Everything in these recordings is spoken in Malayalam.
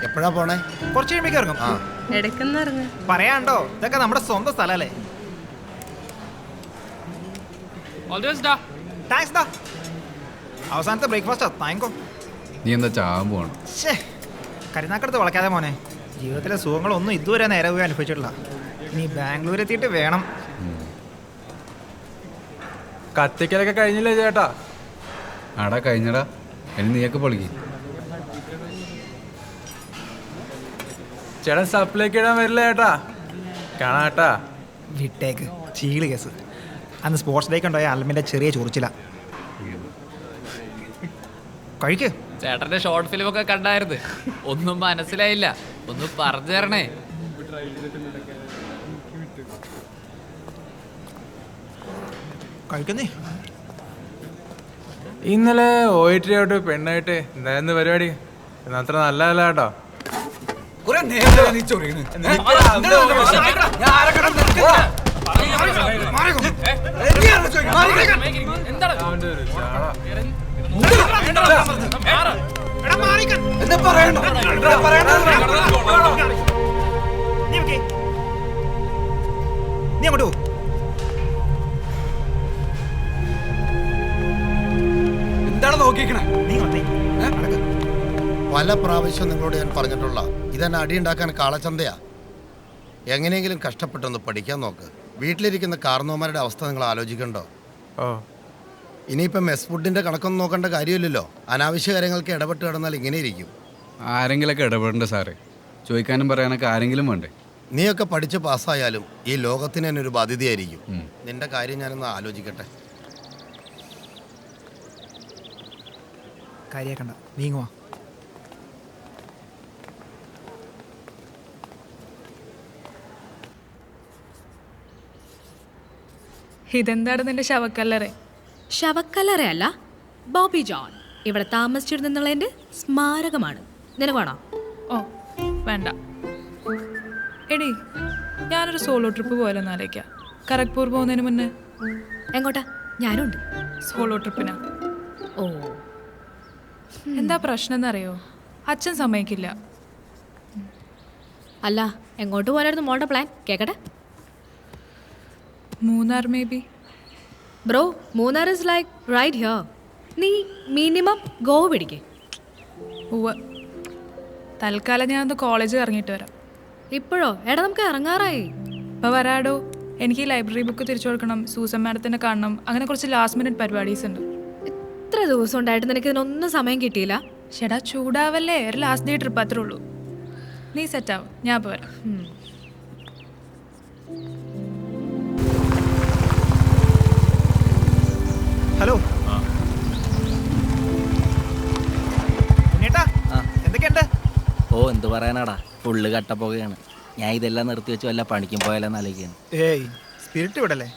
എപ്പോഴാ പോണേ? കുറച്ച് കഴിയുമ്പോ ഇറങ്ങും. പറയാണ്ടോ, ഇതൊക്കെ നമ്മുടെ സ്വന്തം സ്ഥലല്ലേ. താങ്ക്സ് ഡാ. അവസാനത്തെ ബ്രേക്ക്ഫാസ്റ്റാ. താങ്കോ. നീ എന്താ ചാകാൻ പോകണം? കരുനാക്കടുത്ത് വളയ്ക്കാതെ മോനെ. ജീവിതത്തിലെ സുഖങ്ങളൊന്നും ഇതുവരെ നേരെ പോയി അനുഭവിച്ചിട്ടില്ല. നീ ബാംഗ്ലൂർ എത്തിയിട്ട് വേണം. കത്തിക്കലൊക്കെ കഴിഞ്ഞില്ലേ ചേട്ടാ? ആടാ കഴിഞ്ഞടാ. ഇനി നീയൊക്കെ പൊളിക്ക്. ചേട്ടൻ സപ്ലൈക്ക് ഇടാൻ വരില്ല ചേട്ടാ? കാണാട്ടാ. വിട്ടേക്ക്, ചീള് കേസ്. അന്ന് സ്പോർട്സ് ഡേക്ക് ഉണ്ടായ അൽമിൻ്റെ ചെറിയ ചൊറിച്ചില്ല. കഴിക്ക്. ചേട്ടന്റെ ഷോർട്ട് ഫിലിം ഒക്കെ കണ്ടായിരുന്നു. ഒന്നും മനസ്സിലായില്ല. ഒന്ന് പറഞ്ഞു തരണേ. കഴിക്കുന്നേ. ഇന്നലെ ഓയിട്ടിയായിട്ട് പെണ്ണായിട്ട് എന്തായിരുന്നു പരിപാടി? അത്ര നല്ലതല്ല കേട്ടോ. നീ അങ്ങോട്ട് പോ. എന്താണ് നോക്കിക്കണേ? നീ വന്നേ. പല പ്രാവശ്യം നിങ്ങളോട് ഞാൻ പറഞ്ഞിട്ടുള്ള ഇതെന്നെ അടിയുണ്ടാക്കാൻ കാളച്ചന്തയാ. എങ്ങനെയെങ്കിലും കഷ്ടപ്പെട്ടൊന്ന് പഠിക്കാൻ നോക്ക്. വീട്ടിലിരിക്കുന്ന കാർന്നോമാരുടെ അവസ്ഥ നിങ്ങൾ ആലോചിക്കണ്ടോ? ഓ, ഇനിയിപ്പം മെസ് ഫുഡിന്റെ കണക്കൊന്നും നോക്കേണ്ട കാര്യമില്ലല്ലോ. അനാവശ്യ കാര്യങ്ങൾക്ക് ഇടപെട്ട് കിടന്നാൽ ഇങ്ങനെ ഇരിക്കും. ആരെങ്കിലൊക്കെ ഇടപെടണ്ട സാറേ. ചോദിക്കാനും പറയാനൊക്കെ ആരെങ്കിലും വേണ്ടേ? നീയൊക്കെ പഠിച്ച് പാസ്സായാലും ഈ ലോകത്തിന് തന്നെ ഒരു ബാധ്യതയായിരിക്കും. നിന്റെ കാര്യം ഞാനൊന്ന് ആലോചിക്കട്ടെ. കാര്യാക്കണ്ട, നീങ്ങുവാ. ഇതെന്താണ് നിന്റെ ശവക്കല്ലറ? ശവക്കല്ലറയല്ല, ബോബി ജോൺ ഇവിടെ താമസിച്ചിരുന്നുള്ളതിന്റെ സ്മാരകമാണ്. നിനക്ക് വേണോ? ഓ വേണ്ട. എടി, ഞാനൊരു സോളോ ട്രിപ്പ് പോയാലോ ആലോചിക്കാം. ഖരഗ്പൂർ പോകുന്നതിന് മുന്നേ. എങ്ങോട്ടാ? ഞാനുണ്ട്. സോളോ ട്രിപ്പിനാ. ഓ, എന്താ പ്രശ്നം എന്നറിയോ? അച്ഛൻ സമ്മതിക്കില്ല. അല്ല, എങ്ങോട്ട് പോകാനായിരുന്നു മോളുടെ പ്ലാൻ? കേക്കട്ടെ. Munnar may be. Bro, Munnar is like right here. നീ മിനിമം ഗോവ പിടിക്കേ. ഉവ്വ്. തൽക്കാലം ഞാൻ ഒന്ന് കോളേജ് ഇറങ്ങിയിട്ട് വരാം. ഇപ്പോഴോ? എടാ, നമുക്ക് ഇറങ്ങാറായി. ഇപ്പം വരാടോ. എനിക്ക് ഈ ലൈബ്രറി ബുക്ക് തിരിച്ചു കൊടുക്കണം, സൂസൻ മാഡത്തിനെ കാണണം, അങ്ങനെ കുറച്ച് ലാസ്റ്റ് മിനിറ്റ് പരിപാടീസ് ഉണ്ട്. ഇത്ര ദിവസം ഉണ്ടായിട്ട് നിനക്ക് ഇതിനൊന്നും സമയം കിട്ടിയില്ല. ചേട്ടാ ചൂടാവല്ലേ, ഒരു ലാസ്റ്റ് ഡേ ട്രിപ്പ് അത്രേ ഉള്ളൂ. നീ സെറ്റാവും, ഞാൻ ഇപ്പോൾ വരാം. ഹലോ ഉണ്ണിയേട്ടാ, എന്തൊക്കെയുണ്ട്? ഓ, എന്ത് പറയാനാടാ, ഫുള്ള് കട്ടപ്പോകയാണ്. ഞാൻ ഇതെല്ലാം നിർത്തി വെച്ച് വല്ല പണിക്കും പോയാലെന്ന് ആലോചിക്കുകയാണ്. ഏയ്, സ്പിരിറ്റ് വിടല്ലേ,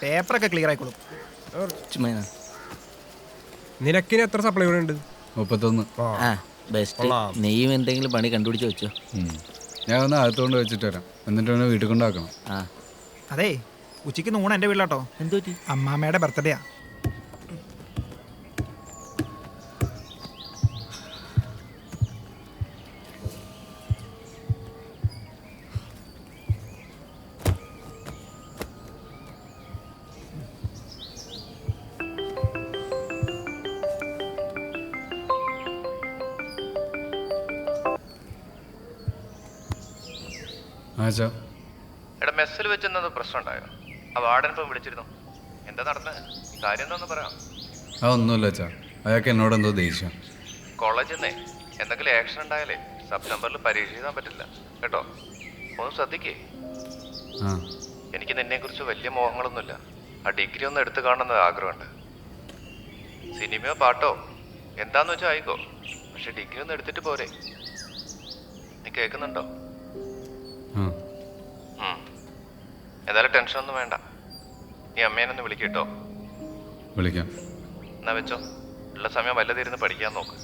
പേപ്പറൊക്കെ ക്ലിയർ ആയിക്കോളും. നിനക്കിന് എത്ര സപ്ലൈ കൂടെ ഉണ്ട്? 31. ആ, ബെസ്റ്റ്. നെയ്യും എന്തെങ്കിലും പണി കണ്ടുപിടിച്ച് വെച്ചോ. ഞാൻ ഒന്ന് അകത്തോണ്ട് വെച്ചിട്ട് വരാം. എന്നിട്ട് അവനെ വീട്ടിൽ കൊണ്ടാക്കണം. ആ, അതെ, ഉച്ചയ്ക്ക് നൂണ് എൻ്റെ വീട്ടിലാട്ടോ. എന്തു പറ്റി? അമ്മാമ്മയുടെ ബർത്ത്ഡേയാ. എടാ, മെസ്സിൽ വെച്ചെന്നത് പ്രശ്നം ഉണ്ടായോ? ആ വാർഡൻ ഇപ്പം വിളിച്ചിരുന്നു. എന്താ നടന്നത്? കാര്യം എന്താന്ന് പറയാം. അതൊന്നുമില്ല അച്ഛാ, അയാൾക്ക് എന്നോട് എന്തോ ദേഷ്യം. കോളേജിൽ നിന്നേ എന്തെങ്കിലും ആക്ഷൻ ഉണ്ടായാലേ സെപ്റ്റംബറിൽ പരീക്ഷ എഴുതാൻ പറ്റില്ല കേട്ടോ. ഒന്ന് ശ്രദ്ധിക്കേ. എനിക്ക് നിന്നെക്കുറിച്ച് വലിയ മോഹങ്ങളൊന്നുമില്ല. ആ ഡിഗ്രി ഒന്ന് എടുത്തു കാണുന്നത് ആഗ്രഹമുണ്ട്. സിനിമയോ പാട്ടോ എന്താന്ന് വെച്ചാൽ ആയിക്കോ, പക്ഷെ ഡിഗ്രി ഒന്ന് എടുത്തിട്ട് പോരെ. നീ കേൾക്കുന്നുണ്ടോ? എന്തായാലും ടെൻഷനൊന്നും വേണ്ട. നീ അമ്മേനൊന്ന് വിളിക്കട്ടോ. വിളിക്കാം. എന്നാ വെച്ചോ. ഉള്ള സമയം വല്ലതിരുന്ന് പഠിക്കാൻ നോക്ക്.